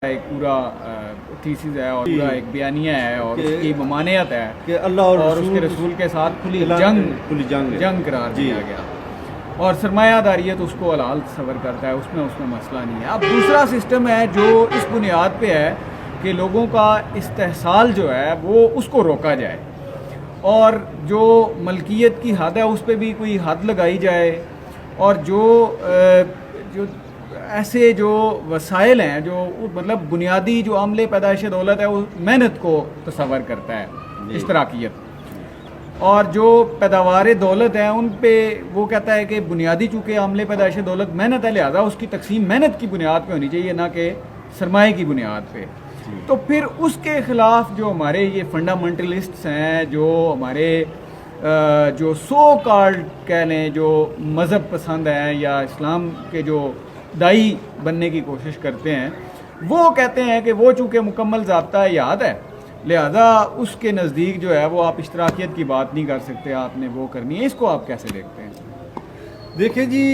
ایک پورا تھیسس ہے اور پورا ایک بیانیہ ہے اور اس کی ممانعت ہے کہ اللہ اور اس کے رسول کے ساتھ کھلی جنگ قرار دیا گیا، اور سرمایہ داریت اس کو حلال تصور کرتا ہے، اس میں مسئلہ نہیں ہے۔ اب دوسرا سسٹم ہے جو اس بنیاد پہ ہے کہ لوگوں کا استحصال جو ہے وہ اس کو روکا جائے، اور جو ملکیت کی حد ہے اس پہ بھی کوئی حد لگائی جائے، اور جو ایسے جو وسائل ہیں جو مطلب بنیادی جو عملے پیدائش دولت ہے وہ محنت کو تصور کرتا ہے، اشتراکیت، اور جو پیداوار دولت ہیں ان پہ وہ کہتا ہے کہ بنیادی چونکہ عملے پیدائش دولت محنت ہے، لہذا اس کی تقسیم محنت کی بنیاد پہ ہونی چاہیے نہ کہ سرمایہ کی بنیاد پہ۔ تو پھر اس کے خلاف جو ہمارے یہ فنڈامنٹلسٹس ہیں، جو ہمارے جو سو کالڈ کہہ لیں جو مذہب پسند ہیں یا اسلام کے جو دائی بننے کی کوشش کرتے ہیں، وہ کہتے ہیں کہ وہ چونکہ مکمل ضابطہ حیات ہے، لہذا اس کے نزدیک جو ہے وہ آپ اشتراکیت کی بات نہیں کر سکتے، آپ نے وہ کرنی ہے۔ اس کو آپ کیسے دیکھتے ہیں؟ دیکھیں جی،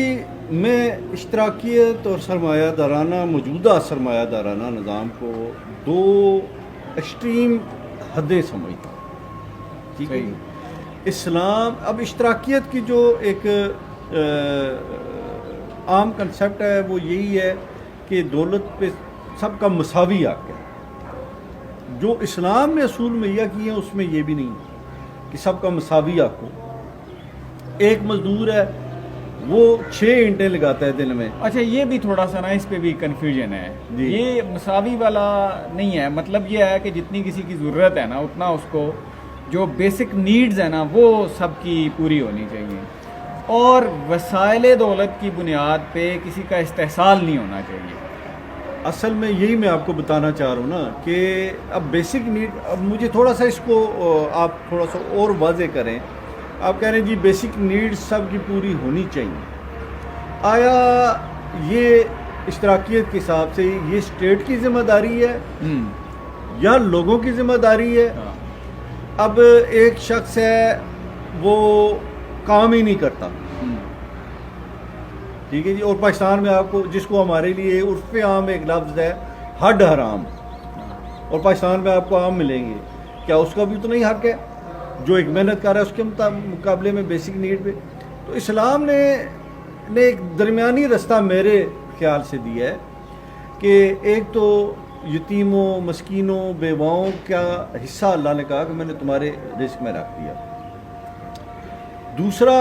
میں اشتراکیت اور سرمایہ دارانہ موجودہ سرمایہ دارانہ نظام کو دو ایکسٹریم حدیں سمجھتا ہوں، ٹھیک ہے؟ اسلام اب اشتراکیت کی جو ایک عام کنسیپٹ ہے وہ یہی ہے کہ دولت پہ سب کا مساوی حق ہے۔ جو اسلام نے اصول مہیا کیے ہیں اس میں یہ بھی نہیں کہ سب کا مساوی حق ہو۔ ایک مزدور ہے وہ 6 اینٹیں لگاتا ہے دن میں۔ اچھا، یہ بھی تھوڑا سا نا اس پہ بھی کنفیوژن ہے، یہ مساوی والا نہیں ہے، مطلب یہ ہے کہ جتنی کسی کی ضرورت ہے نا اتنا اس کو جو بیسک نیڈز ہیں نا وہ سب کی پوری ہونی چاہیے، اور وسائل دولت کی بنیاد پہ کسی کا استحصال نہیں ہونا چاہیے۔ اصل میں یہی میں آپ کو بتانا چاہ رہا ہوں نا کہ اب بیسک نیڈ، اب مجھے تھوڑا سا اس کو آپ تھوڑا سا اور واضح کریں۔ آپ کہہ رہے ہیں جی بیسک نیڈ سب کی پوری ہونی چاہیے، آیا یہ اشتراکیت کے حساب سے یہ اسٹیٹ کی ذمہ داری ہے یا لوگوں کی ذمہ داری ہے؟ اب ایک شخص ہے وہ کام ہی نہیں کرتا، ٹھیک ہے جی، اور پاکستان میں آپ کو جس کو ہمارے لیے عرف عام ایک لفظ ہے ہڈ حرام، اور پاکستان میں آپ کو عام ملیں گے، کیا اس کا بھی تو نہیں حق ہے جو ایک محنت کر رہا ہے اس کے مقابلے میں بیسک نیڈ پہ؟ تو اسلام نے ایک درمیانی رستہ میرے خیال سے دیا ہے کہ ایک تو یتیموں، مسکینوں، بیواؤں کا حصہ اللہ نے کہا کہ میں نے تمہارے رزق میں رکھ دیا۔ دوسرا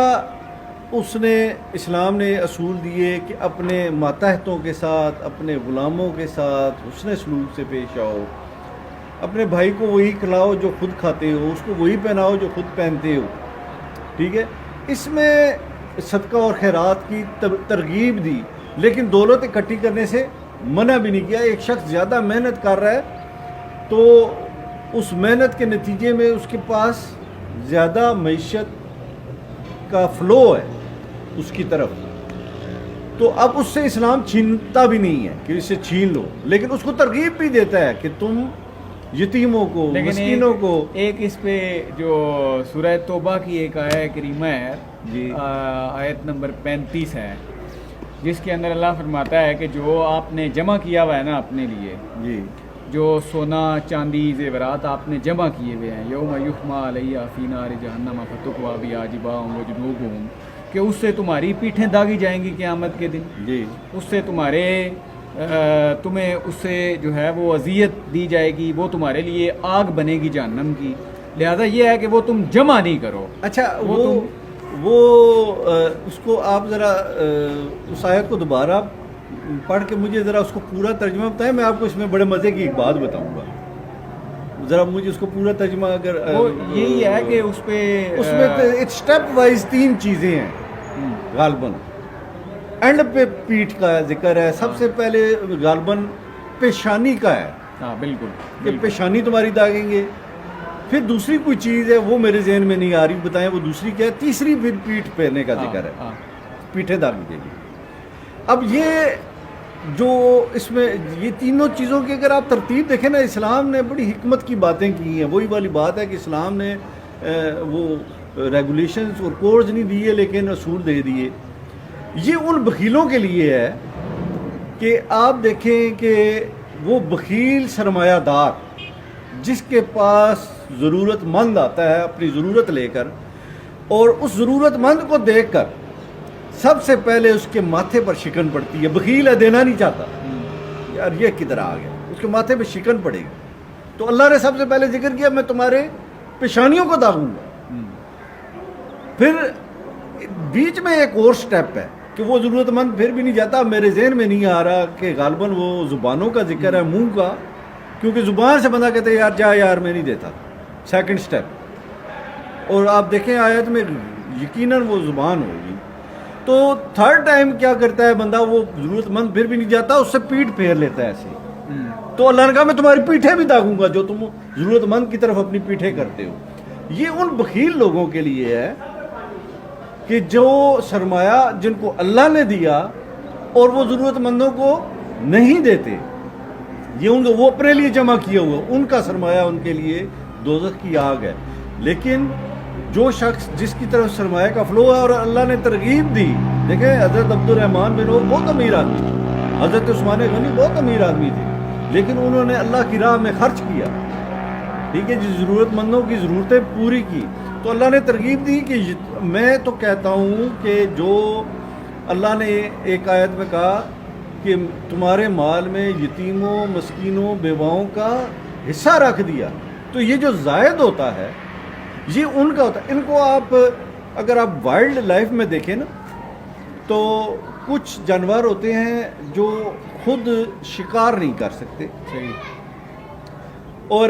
اسلام نے اصول دیے کہ اپنے ماتحتوں کے ساتھ، اپنے غلاموں کے ساتھ حسن سلوک سے پیش آؤ، اپنے بھائی کو وہی کھلاؤ جو خود کھاتے ہو، اس کو وہی پہناؤ جو خود پہنتے ہو، ٹھیک ہے؟ اس میں صدقہ اور خیرات کی ترغیب دی، لیکن دولت اکٹھی کرنے سے منع بھی نہیں کیا۔ ایک شخص زیادہ محنت کر رہا ہے تو اس محنت کے نتیجے میں اس کے پاس زیادہ معیشت کا فلو ہے اس کی طرف، تو اب اس سے اسلام چھینتا بھی نہیں ہے کہ اسے چھین لو، لیکن اس کو ترغیب بھی دیتا ہے کہ تم یتیموں کو، مسکینوں کو۔ ایک اس پہ جو سورہ توبہ کی ایک آیت کریمہ ہے جی، آیت نمبر 35 ہے، جس کے اندر اللہ فرماتا ہے کہ جو آپ نے جمع کیا ہوا ہے نا اپنے لیے جی، جو سونا چاندی زیورات آپ نے جمع کیے ہوئے ہیں، یوم یحمى علیہ فی نار جہنم فتکوی بہا جباہہم وجنوبہم، کہ اس سے تمہاری پیٹھیں داغی جائیں گی قیامت کے دن، جی، اس سے تمہیں اس سے جو ہے وہ اذیت دی جائے گی، وہ تمہارے لیے آگ بنے گی جہنم کی، لہذا یہ ہے کہ وہ تم جمع نہیں کرو۔ اچھا، وہ اس کو آپ ذرا اس آیت کو دوبارہ پڑھ کے مجھے ذرا اس کو پورا ترجمہ بتائیں، میں آپ کو اس میں بڑے مزے کی ایک بات بتاؤں گا، ذرا مجھے اس کو پورا ترجمہ اگر یہی ہے کہ اس میں اسٹیپ وائز 3 چیزیں ہیں غالباً، اینڈ پہ پیٹھ کا ذکر ہے، سب سے پہلے غالباً پیشانی کا ہے، ہاں بالکل، کہ پیشانی تمہاری داغیں گے، پھر دوسری کوئی چیز ہے وہ میرے ذہن میں نہیں آ رہی، بتائیں وہ دوسری کیا ہے، تیسری پھر پیٹھ پہننے کا ذکر ہے، پیٹھیں داغی دے گی۔ اب یہ جو اس میں یہ تینوں چیزوں کی اگر آپ ترتیب دیکھیں نا، اسلام نے بڑی حکمت کی باتیں کی ہیں، وہی والی بات ہے کہ اسلام نے وہ ریگولیشنز اور کوڈز نہیں دیے لیکن اصول دے دیے۔ یہ ان بخیلوں کے لیے ہے کہ آپ دیکھیں کہ وہ بخیل سرمایہ دار جس کے پاس ضرورت مند آتا ہے اپنی ضرورت لے کر، اور اس ضرورت مند کو دیکھ کر سب سے پہلے اس کے ماتھے پر شکن پڑتی ہے. بخیل ہے، دینا نہیں چاہتا، یار یہ کدھر آ گیا، اس کے ماتھے پہ شکن پڑے گی. تو اللہ نے سب سے پہلے ذکر کیا میں تمہارے پیشانیوں کو داغوں گا. پھر بیچ میں ایک اور سٹیپ ہے کہ وہ ضرورت مند پھر بھی نہیں جاتا. میرے ذہن میں نہیں آ رہا کہ غالباً وہ زبانوں کا ذکر ہے، منہ کا، کیونکہ زبان سے بندہ کہتے ہیں یار جا یار میں نہیں دیتا. سیکنڈ سٹیپ، اور آپ دیکھیں آیت میں یقیناً وہ زبان ہوگی. تو تھرڈ ٹائم کیا کرتا ہے بندہ، وہ ضرورت مند پھر بھی نہیں جاتا، اس سے پیٹھ پھیر لیتا ہے ایسے. تو اللہ نے کہا میں تمہاری پیٹھیں بھی داغوں گا جو تم ضرورت مند کی طرف اپنی پیٹھیں کرتے ہو. یہ ان بخیل لوگوں کے لیے ہے کہ جو سرمایہ جن کو اللہ نے دیا اور وہ ضرورت مندوں کو نہیں دیتے، یہ ان کو وہ اپنے لیے جمع کیا ہوا، ان کا سرمایہ ان کے لیے دوزخ کی آگ ہے. لیکن جو شخص جس کی طرف سرمایہ کا فلو ہے اور اللہ نے ترغیب دی، دیکھیں حضرت عبد الرحمن بن عوف بہت امیر آدمی تھے، حضرت عثمان غنی بہت امیر آدمی تھے، لیکن انہوں نے اللہ کی راہ میں خرچ کیا، ٹھیک ہے جی، ضرورت مندوں کی ضرورتیں پوری کی. تو اللہ نے ترغیب دی کہ میں تو کہتا ہوں کہ جو اللہ نے ایک آیت میں کہا کہ تمہارے مال میں یتیموں، مسکینوں، بیواؤں کا حصہ رکھ دیا، تو یہ جو زائد ہوتا ہے یہ ان کا ہوتا ہے. ان کو آپ اگر آپ وائلڈ لائف میں دیکھیں نا، تو کچھ جانور ہوتے ہیں جو خود شکار نہیں کر سکتے، اور